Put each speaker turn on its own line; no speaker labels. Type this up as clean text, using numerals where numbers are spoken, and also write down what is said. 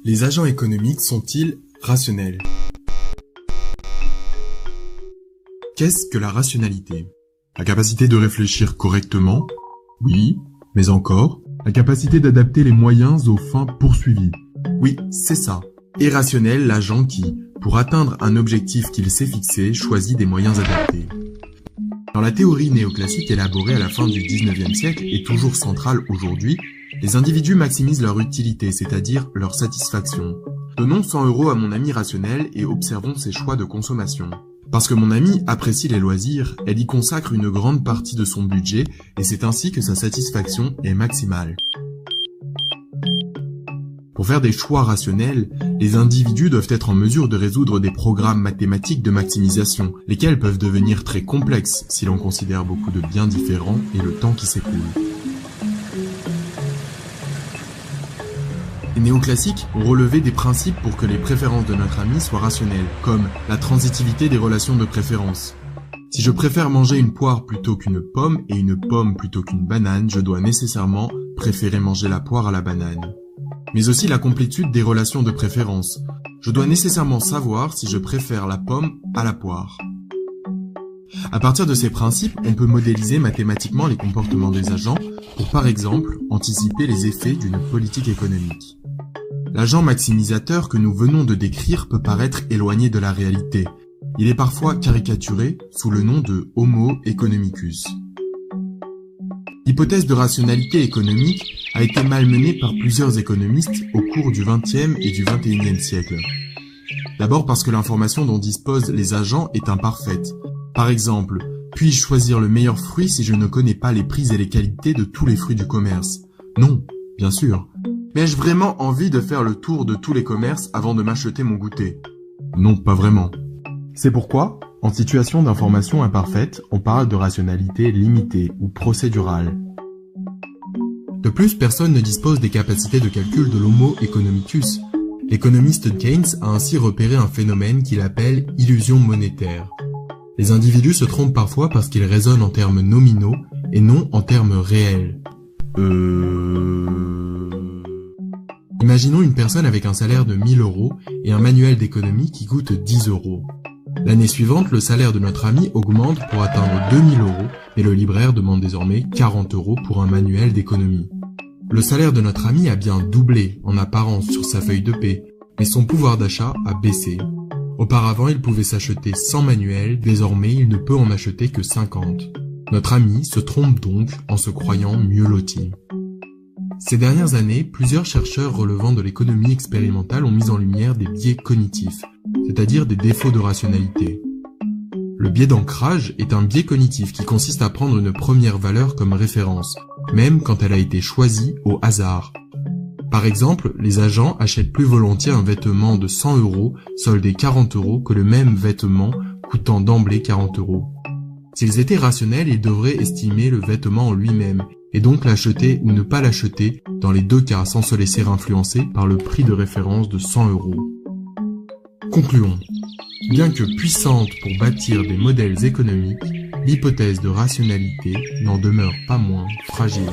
Les agents économiques sont-ils rationnels? Qu'est-ce que la rationalité?
La capacité de réfléchir correctement, oui, mais encore, la capacité d'adapter les moyens aux fins poursuivies.
Oui, c'est ça. Et rationnel, l'agent qui, pour atteindre un objectif qu'il s'est fixé, choisit des moyens adaptés. Dans la théorie néoclassique élaborée à la fin du 19e siècle et toujours centrale aujourd'hui, les individus maximisent leur utilité, c'est-à-dire leur satisfaction. Donnons 100 € à mon ami rationnel et observons ses choix de consommation. Parce que mon ami apprécie les loisirs, elle y consacre une grande partie de son budget et c'est ainsi que sa satisfaction est maximale. Pour faire des choix rationnels, les individus doivent être en mesure de résoudre des programmes mathématiques de maximisation, lesquels peuvent devenir très complexes si l'on considère beaucoup de biens différents et le temps qui s'écoule. Les néoclassiques ont relevé des principes pour que les préférences de notre ami soient rationnelles, comme la transitivité des relations de préférence. Si je préfère manger une poire plutôt qu'une pomme et une pomme plutôt qu'une banane, je dois nécessairement préférer manger la poire à la banane. Mais aussi la complétude des relations de préférence. Je dois nécessairement savoir si je préfère la pomme à la poire. À partir de ces principes, on peut modéliser mathématiquement les comportements des agents pour, par exemple, anticiper les effets d'une politique économique. L'agent maximisateur que nous venons de décrire peut paraître éloigné de la réalité. Il est parfois caricaturé sous le nom de Homo economicus. L'hypothèse de rationalité économique a été malmenée par plusieurs économistes au cours du XXe et du XXIe siècle. D'abord parce que l'information dont disposent les agents est imparfaite. Par exemple, puis-je choisir le meilleur fruit si je ne connais pas les prix et les qualités de tous les fruits du commerce? Non, bien sûr. Mais ai-je vraiment envie de faire le tour de tous les commerces avant de m'acheter mon goûter?
Non, pas vraiment. C'est pourquoi, en situation d'information imparfaite, on parle de rationalité limitée ou procédurale.
De plus, personne ne dispose des capacités de calcul de l'Homo economicus. L'économiste Keynes a ainsi repéré un phénomène qu'il appelle illusion monétaire. Les individus se trompent parfois parce qu'ils raisonnent en termes nominaux et non en termes réels. Imaginons une personne avec un salaire de 1000 € et un manuel d'économie qui coûte 10 €. L'année suivante, le salaire de notre ami augmente pour atteindre 2000 €, mais le libraire demande désormais 40 € pour un manuel d'économie. Le salaire de notre ami a bien doublé en apparence sur sa feuille de paie, mais son pouvoir d'achat a baissé. Auparavant, il pouvait s'acheter 100 manuels, désormais il ne peut en acheter que 50. Notre ami se trompe donc en se croyant mieux loti. Ces dernières années, plusieurs chercheurs relevant de l'économie expérimentale ont mis en lumière des biais cognitifs, c'est-à-dire des défauts de rationalité. Le biais d'ancrage est un biais cognitif qui consiste à prendre une première valeur comme référence, même quand elle a été choisie au hasard. Par exemple, les agents achètent plus volontiers un vêtement de 100 € soldé 40 € que le même vêtement coûtant d'emblée 40 €. S'ils étaient rationnels, ils devraient estimer le vêtement en lui-même, et donc l'acheter ou ne pas l'acheter dans les deux cas sans se laisser influencer par le prix de référence de 100 €. Concluons. Bien que puissante pour bâtir des modèles économiques, l'hypothèse de rationalité n'en demeure pas moins fragile.